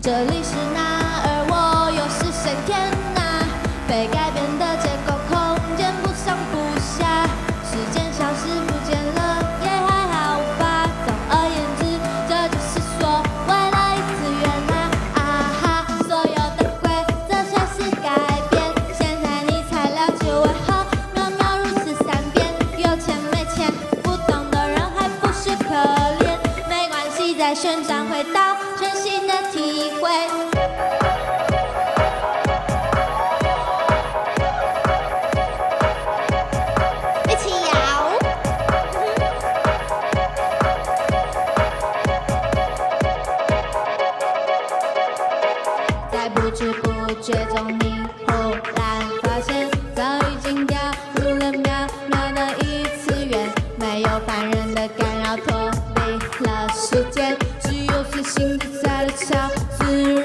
这里是哪儿？我又是谁？天哪！被改变的结构，空间不上不下，时间消失不见了，也还好吧。总而言之，这就是所谓的异次元啊！啊哈，所有的规则随时改变，现在你才了解为何渺渺如此善变。有钱没钱，不懂的人还不是可怜。没关系，再旋转回到全新的体会。一起摇。在不知不觉中，你忽然发现早已经掉入了渺渺的异次元，没有烦人的干扰，脱离了时间，只有随心自在的超自然。